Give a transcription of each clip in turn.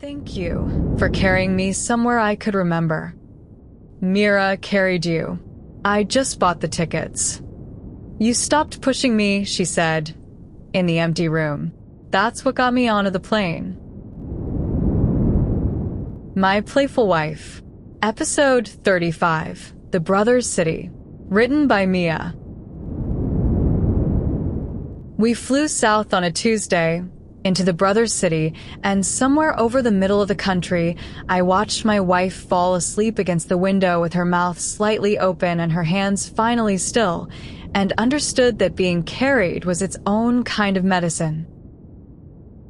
Thank you for carrying me somewhere I could remember. Mira carried you. I just bought the tickets. You stopped pushing me, she said, in the empty room. That's what got me onto the plane. My Playful Wife. Episode 35. The Brothers' City. Written by Mia. We flew south on a Tuesday into the Brothers' City, and somewhere over the middle of the country, I watched my wife fall asleep against the window with her mouth slightly open and her hands finally still, and understood that being carried was its own kind of medicine.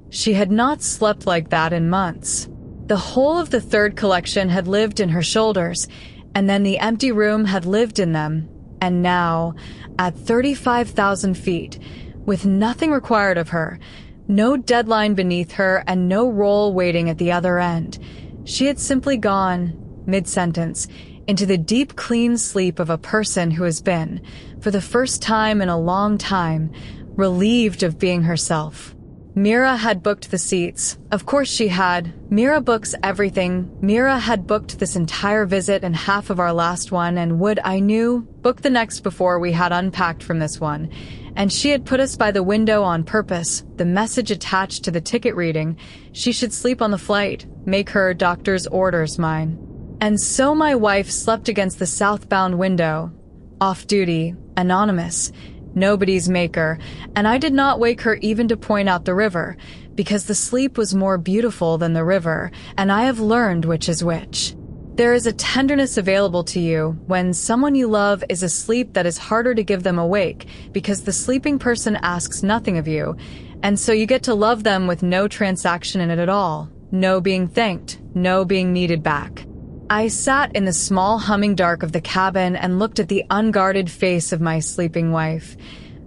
She had not slept like that in months. The whole of the third collection had lived in her shoulders, and then the empty room had lived in them. And now, at 35,000 feet, with nothing required of her, no deadline beneath her and no role waiting at the other end, she had simply gone, mid-sentence, into the deep, clean sleep of a person who has been, for the first time in a long time, relieved of being herself. Mira had booked the seats. Of course she had. Mira books everything. Mira had booked this entire visit and half of our last one, and would, I knew, book the next before we had unpacked from this one. And she had put us by the window on purpose, the message attached to the ticket reading. She should sleep on the flight, make her doctor's orders mine. And so my wife slept against the southbound window, off-duty, anonymous, nobody's maker, and I did not wake her even to point out the river, because the sleep was more beautiful than the river, and I have learned which is which. There is a tenderness available to you when someone you love is asleep that is harder to give them awake, because the sleeping person asks nothing of you, and so you get to love them with no transaction in it at all, no being thanked, no being needed back. I sat in the small humming dark of the cabin and looked at the unguarded face of my sleeping wife.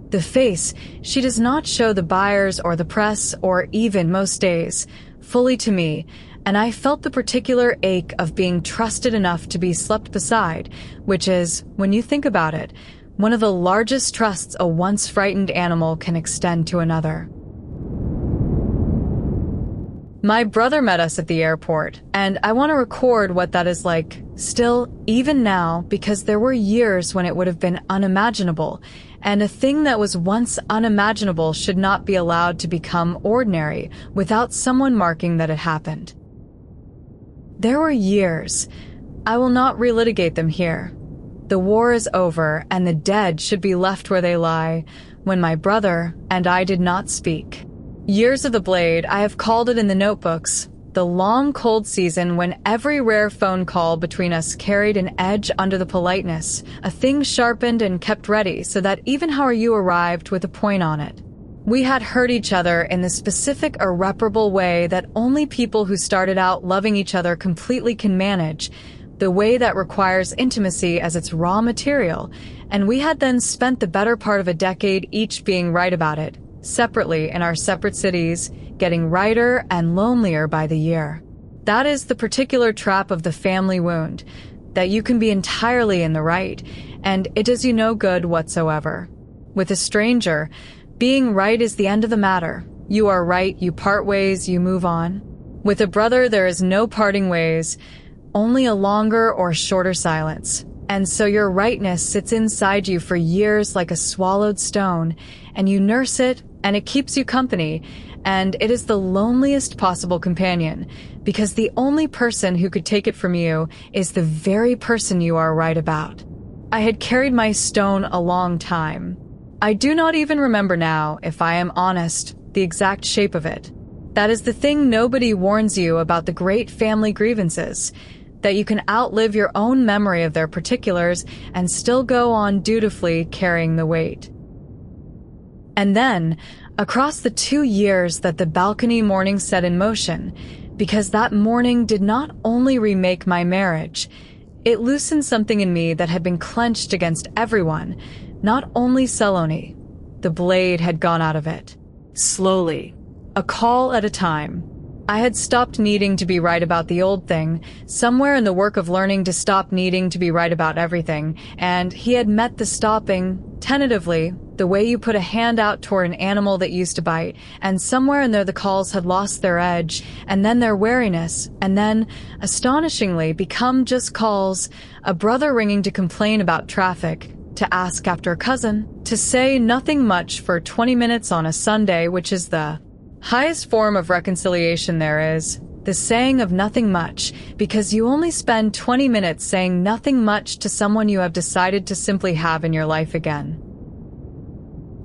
The face she does not show the buyers or the press or even most days, fully to me, and I felt the particular ache of being trusted enough to be slept beside, which is, when you think about it, one of the largest trusts a once frightened animal can extend to another. My brother met us at the airport, and I want to record what that is like still, even now, because there were years when it would have been unimaginable, and a thing that was once unimaginable should not be allowed to become ordinary without someone marking that it happened. There were years. I will not relitigate them here. The war is over, and the dead should be left where they lie, when my brother and I did not speak. Years of the blade, I have called it in the notebooks, the long cold season when every rare phone call between us carried an edge under the politeness, a thing sharpened and kept ready so that even how are you arrived with a point on it. We had hurt each other in the specific irreparable way that only people who started out loving each other completely can manage, the way that requires intimacy as its raw material, and we had then spent the better part of a decade each being right about it, separately in our separate cities, getting righter and lonelier by the year. That is the particular trap of the family wound, that you can be entirely in the right, and it does you no good whatsoever. With a stranger, being right is the end of the matter. You are right, you part ways, you move on. With a brother, there is no parting ways, only a longer or shorter silence. And so your rightness sits inside you for years like a swallowed stone, and you nurse it, and it keeps you company, and it is the loneliest possible companion, because the only person who could take it from you is the very person you are right about. I had carried my stone a long time. I do not even remember now, if I am honest, the exact shape of it. That is the thing nobody warns you about the great family grievances, that you can outlive your own memory of their particulars and still go on dutifully carrying the weight. And then, across the 2 years that the balcony morning set in motion, because that morning did not only remake my marriage, it loosened something in me that had been clenched against everyone, not only Saloni. The blade had gone out of it. Slowly, a call at a time. I had stopped needing to be right about the old thing, somewhere in the work of learning to stop needing to be right about everything, and he had met the stopping, tentatively, The way you put a hand out toward an animal that used to bite, and somewhere in there the calls had lost their edge, and then their wariness, and then, astonishingly, become just calls, a brother ringing to complain about traffic, to ask after a cousin, to say nothing much for 20 minutes on a Sunday, which is the highest form of reconciliation there is, the saying of nothing much, because you only spend 20 minutes saying nothing much to someone you have decided to simply have in your life again.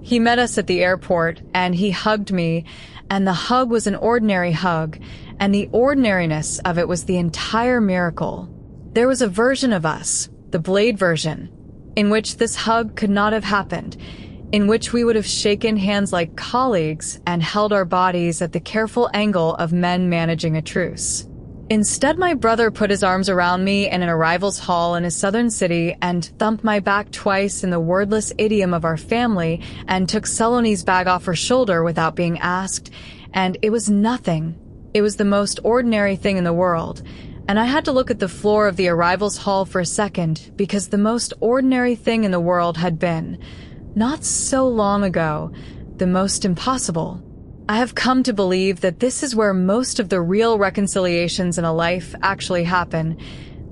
He met us at the airport, and he hugged me, and the hug was an ordinary hug, and the ordinariness of it was the entire miracle. There was a version of us, the Blade version, in which this hug could not have happened, in which we would have shaken hands like colleagues and held our bodies at the careful angle of men managing a truce. Instead, my brother put his arms around me in an arrivals hall in a southern city and thumped my back twice in the wordless idiom of our family and took Saloni's bag off her shoulder without being asked, and it was nothing. It was the most ordinary thing in the world, and I had to look at the floor of the arrivals hall for a second because the most ordinary thing in the world had been, not so long ago, the most impossible. I have come to believe that this is where most of the real reconciliations in a life actually happen,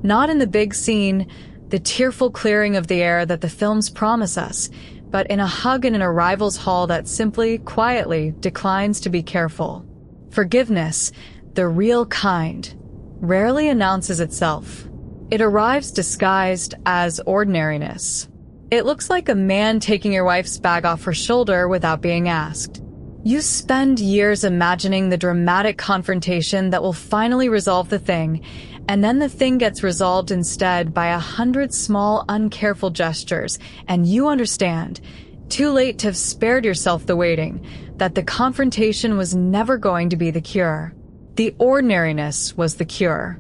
not in the big scene, the tearful clearing of the air that the films promise us, but in a hug in an arrivals hall that simply, quietly declines to be careful. Forgiveness, the real kind, rarely announces itself. It arrives disguised as ordinariness. It looks like a man taking your wife's bag off her shoulder without being asked. You spend years imagining the dramatic confrontation that will finally resolve the thing, and then the thing gets resolved instead by 100 small, uncareful gestures, and you understand, too late to have spared yourself the waiting, that the confrontation was never going to be the cure. The ordinariness was the cure.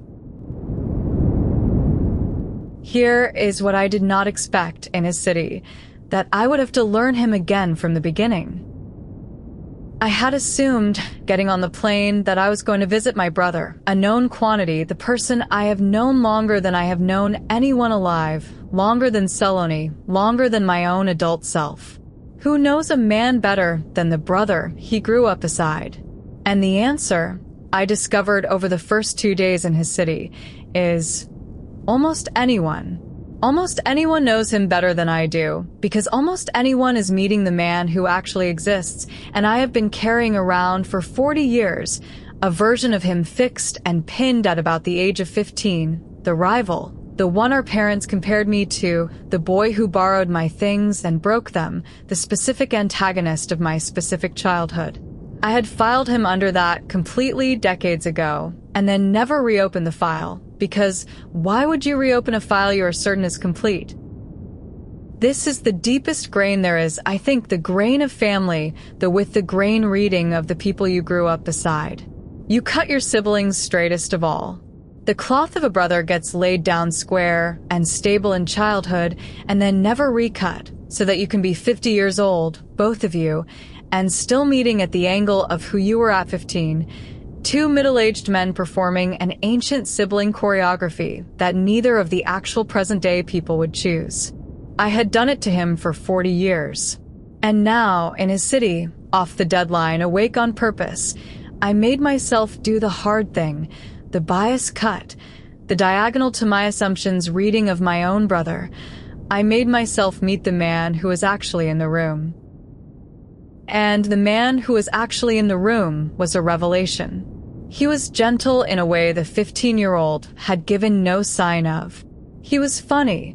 Here is what I did not expect in his city, that I would have to learn him again from the beginning. I had assumed, getting on the plane, that I was going to visit my brother, a known quantity, the person I have known longer than I have known anyone alive, longer than Saloni, longer than my own adult self. Who knows a man better than the brother he grew up beside? And the answer, I discovered over the first 2 days in his city, is almost anyone. Almost anyone knows him better than I do, because almost anyone is meeting the man who actually exists, and I have been carrying around for 40 years a version of him fixed and pinned at about the age of 15, the rival, the one our parents compared me to, the boy who borrowed my things and broke them, the specific antagonist of my specific childhood. I had filed him under that completely decades ago, and then never reopened the file, because why would you reopen a file you are certain is complete? This is the deepest grain there is, I think, the grain of family, the with the grain reading of the people you grew up beside. You cut your siblings straightest of all. The cloth of a brother gets laid down square and stable in childhood and then never recut, so that you can be 50 years old, both of you, and still meeting at the angle of who you were at 15, two middle-aged men performing an ancient sibling choreography that neither of the actual present-day people would choose. I had done it to him for 40 years. And now, in his city, off the deadline, awake on purpose, I made myself do the hard thing, the bias cut, the diagonal to my assumptions reading of my own brother. I made myself meet the man who was actually in the room. And the man who was actually in the room was a revelation. He was gentle in a way the 15-year-old had given no sign of. He was funny,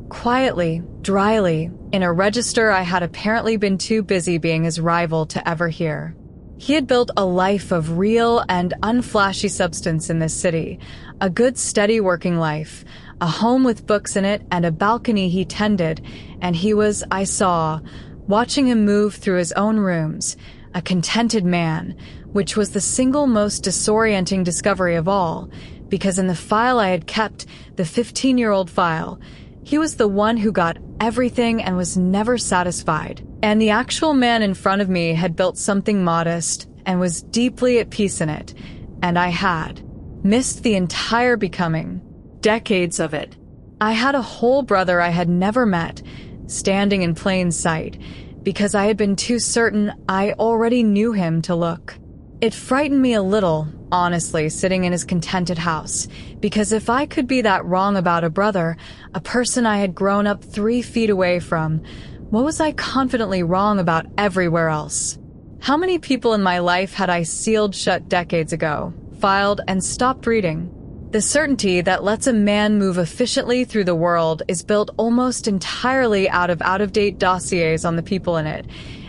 quietly, dryly, in a register I had apparently been too busy being his rival to ever hear. He had built a life of real and unflashy substance in this city, a good steady working life, a home with books in it and a balcony he tended, and he was, I saw, watching him move through his own rooms, a contented man, which was the single most disorienting discovery of all, because in the file I had kept, the 15-year-old file, he was the one who got everything and was never satisfied. And the actual man in front of me had built something modest and was deeply at peace in it, and I had missed the entire becoming, decades of it. I had a whole brother I had never met, standing in plain sight, because I had been too certain I already knew him to look. It frightened me a little, honestly, sitting in his contented house, because if I could be that wrong about a brother, a person I had grown up 3 feet away from, what was I confidently wrong about everywhere else? How many people in my life had I sealed shut decades ago, filed, and stopped reading? The certainty that lets a man move efficiently through the world is built almost entirely out of out-of-date dossiers on the people in it,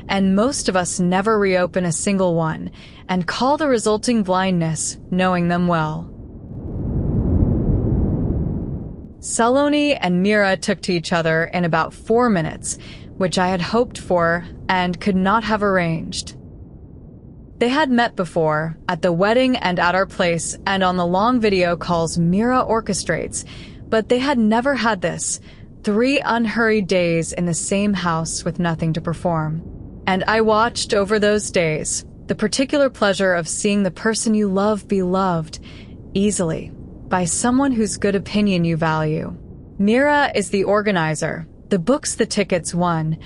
and most of us never reopen a single one, and call the resulting blindness knowing them well. Saloni and Mira took to each other in about 4 minutes, which I had hoped for and could not have arranged. They had met before, at the wedding and at our place and on the long video calls Mira orchestrates, but they had never had this, 3 unhurried days in the same house with nothing to perform. And I watched over those days the particular pleasure of seeing the person you love be loved, easily, by someone whose good opinion you value. Mira is the organizer, the books the tickets one,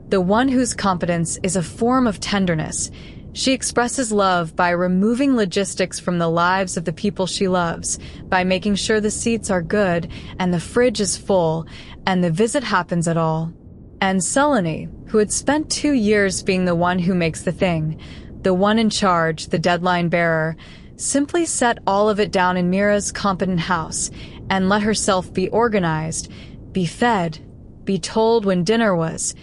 the one whose competence is a form of tenderness. She expresses love by removing logistics from the lives of the people she loves, by making sure the seats are good and the fridge is full and the visit happens at all. And Saloni, who had spent 2 years being the one who makes the thing, the one in charge, the deadline bearer, simply set all of it down in Mira's competent house and let herself be organized, be fed, be told when dinner was,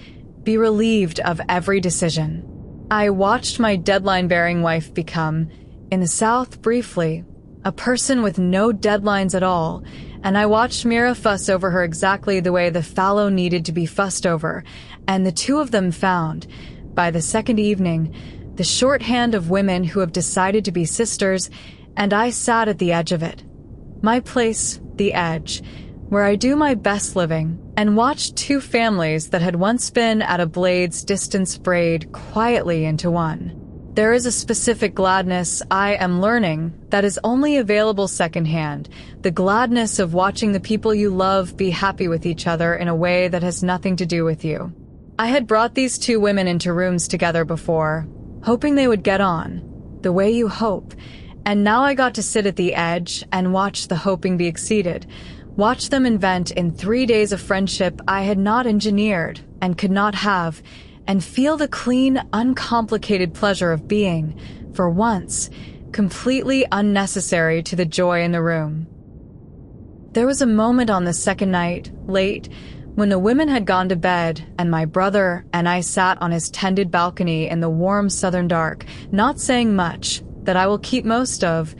be relieved of every decision. I watched my deadline-bearing wife become, in the South briefly, a person with no deadlines at all, and I watched Mira fuss over her exactly the way the fallow needed to be fussed over, and the 2 of them found, by the second evening, the shorthand of women who have decided to be sisters, and I sat at the edge of it. My place, the edge, where I do my best living, and watched 2 families that had once been at a blade's distance braid quietly into one. There is a specific gladness I am learning that is only available secondhand, the gladness of watching the people you love be happy with each other in a way that has nothing to do with you. I had brought these 2 women into rooms together before, hoping they would get on, the way you hope, and now I got to sit at the edge and watch the hoping be exceeded, watch them invent in 3 days of friendship I had not engineered and could not have, and feel the clean, uncomplicated pleasure of being, for once, completely unnecessary to the joy in the room. There was a moment on the second night, late, when the women had gone to bed and my brother and I sat on his tended balcony in the warm southern dark, not saying much, that I will keep most of,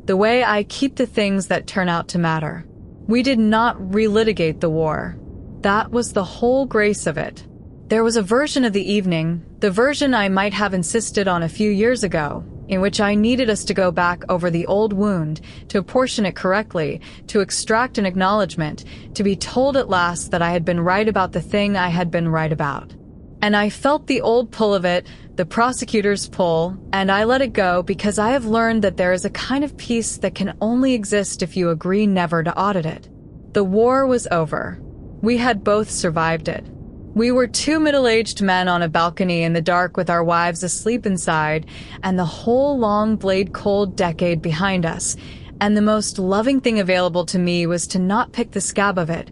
the way I keep the things that turn out to matter. We did not relitigate the war. That was the whole grace of it. There was a version of the evening, the version I might have insisted on a few years ago, in which I needed us to go back over the old wound, to apportion it correctly, to extract an acknowledgement, to be told at last that I had been right about the thing I had been right about. And I felt the old pull of it, the prosecutor's pull, and I let it go because I have learned that there is a kind of peace that can only exist if you agree never to audit it. The war was over. We had both survived it. We were 2 middle-aged men on a balcony in the dark with our wives asleep inside, and the whole long blade-cold decade behind us, and the most loving thing available to me was to not pick the scab of it,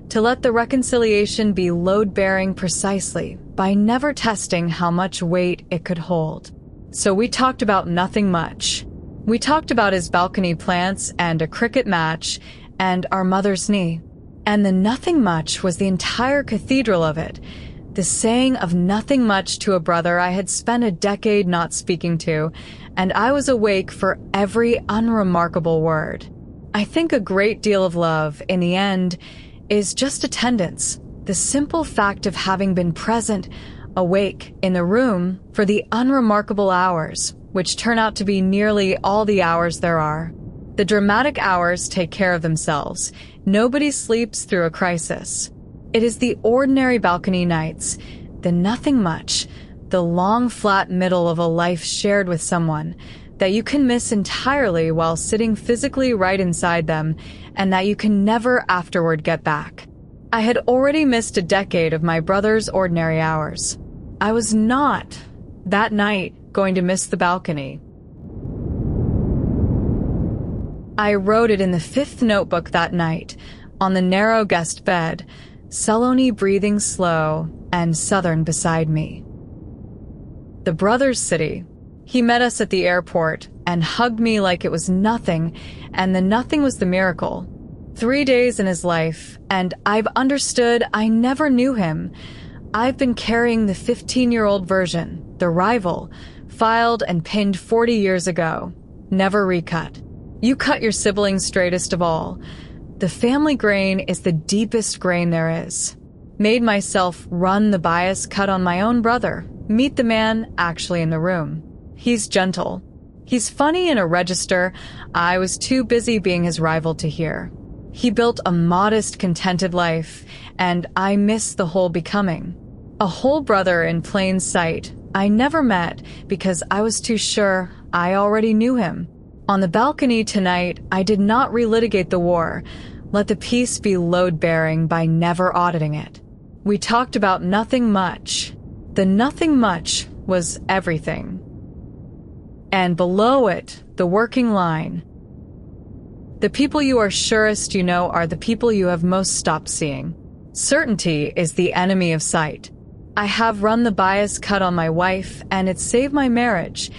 to let the reconciliation be load-bearing precisely, by never testing how much weight it could hold. So we talked about nothing much. We talked about his balcony plants and a cricket match and our mother's knee. And the nothing much was the entire cathedral of it, the saying of nothing much to a brother I had spent a decade not speaking to, and I was awake for every unremarkable word. I think a great deal of love, in the end, is just attendance, the simple fact of having been present, awake, in the room for the unremarkable hours, which turn out to be nearly all the hours there are. The dramatic hours take care of themselves. Nobody sleeps through a crisis. It is the ordinary balcony nights, the nothing much, the long flat middle of a life shared with someone, that you can miss entirely while sitting physically right inside them, and that you can never afterward get back. I had already missed a decade of my brother's ordinary hours. I was not, that night, going to miss the balcony. I wrote it in the 5th notebook that night, on the narrow guest bed, Saloni breathing slow and Southern beside me. The brother's city. He met us at the airport and hugged me like it was nothing, and the nothing was the miracle. 3 days in his life, and I've understood I never knew him. I've been carrying the 15-year-old version, the rival, filed and pinned 40 years ago, never recut. You cut your siblings straightest of all. The family grain is the deepest grain there is. Made myself run the bias cut on my own brother. Meet the man actually in the room. He's gentle. He's funny in a register I was too busy being his rival to hear. He built a modest, contented life, and I miss the whole becoming. A whole brother in plain sight I never met because I was too sure I already knew him. On the balcony tonight, I did not relitigate the war. Let the peace be load-bearing by never auditing it. We talked about nothing much. The nothing much was everything. And below it, the working line. The people you are surest you know are the people you have most stopped seeing. Certainty is the enemy of sight. I have run the bias cut on my wife, and it saved my marriage.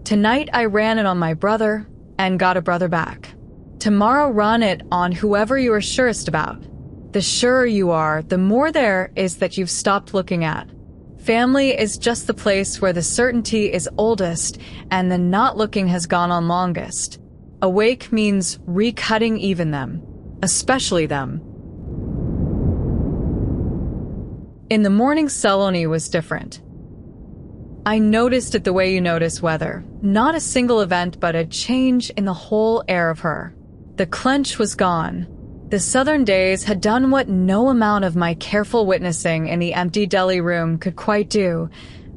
Tonight I ran it on my brother, and got a brother back. Tomorrow run it on whoever you are surest about. The surer you are, the more there is that you've stopped looking at. Family is just the place where the certainty is oldest and the not looking has gone on longest. Awake means recutting even them, especially them. In the morning, Saloni was different. I noticed it the way you notice weather. Not a single event, but a change in the whole air of her. The clench was gone. The southern days had done what no amount of my careful witnessing in the empty deli room could quite do.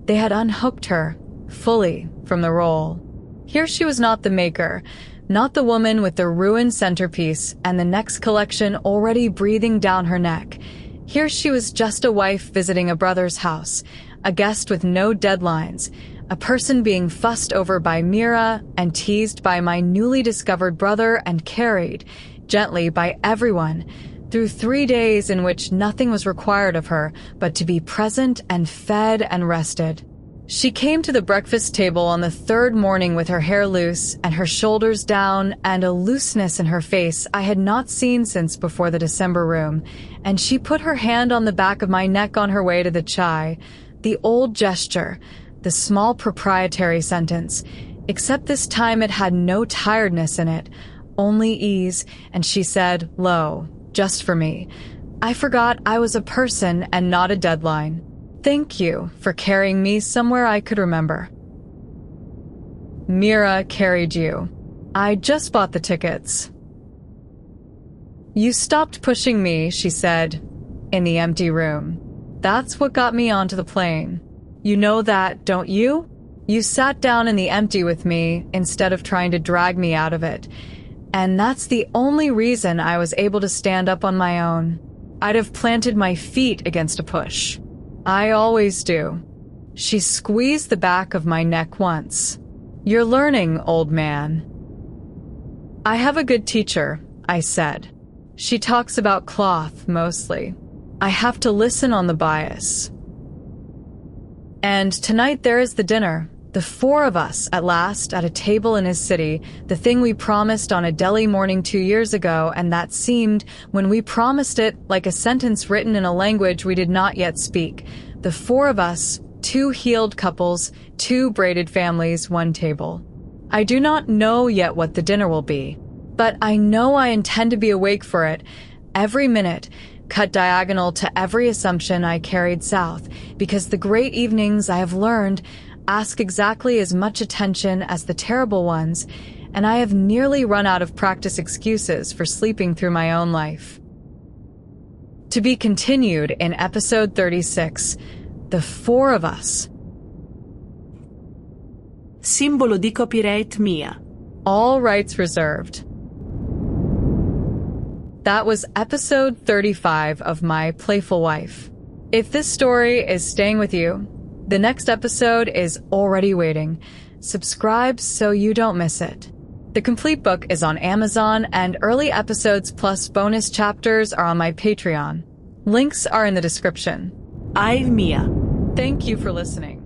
They had unhooked her, fully, from the role. Here she was not the maker, not the woman with the ruined centerpiece and the next collection already breathing down her neck. Here she was just a wife visiting a brother's house, a guest with no deadlines, a person being fussed over by Mira and teased by my newly discovered brother and carried, gently by everyone, through 3 days in which nothing was required of her but to be present and fed and rested. She came to the breakfast table on the 3rd morning with her hair loose and her shoulders down and a looseness in her face I had not seen since before the December room, and she put her hand on the back of my neck on her way to the chai. The old gesture, the small proprietary sentence, except this time it had no tiredness in it, only ease, and she said, low, just for me. I forgot I was a person and not a deadline. Thank you for carrying me somewhere I could remember. Mira carried you. I just bought the tickets. You stopped pushing me, she said, in the empty room. That's what got me onto the plane. You know that, don't you? You sat down in the empty with me instead of trying to drag me out of it. And that's the only reason I was able to stand up on my own. I'd have planted my feet against a push. I always do. She squeezed the back of my neck once. You're learning, old man. I have a good teacher, I said. She talks about cloth, mostly. I have to listen on the bias. And tonight there is the dinner. The 4 of us, at last, at a table in his city, the thing we promised on a deli morning 2 years ago, and that seemed, when we promised it, like a sentence written in a language we did not yet speak. The 4 of us, 2 healed couples, 2 braided families, 1 table. I do not know yet what the dinner will be, but I know I intend to be awake for it, every minute, cut diagonal to every assumption I carried south, because the great evenings I have learned ask exactly as much attention as the terrible ones, and I have nearly run out of practice excuses for sleeping through my own life. To be continued in episode 36, The 4 of Us. Simbolo di copyright Mia. All rights reserved. That was episode 35 of My Playful Wife. If this story is staying with you, The next episode is already waiting. Subscribe so you don't miss it. The complete book is on Amazon, and early episodes plus bonus chapters are on my Patreon. Links are in the description. I'm Mia. Thank you for listening.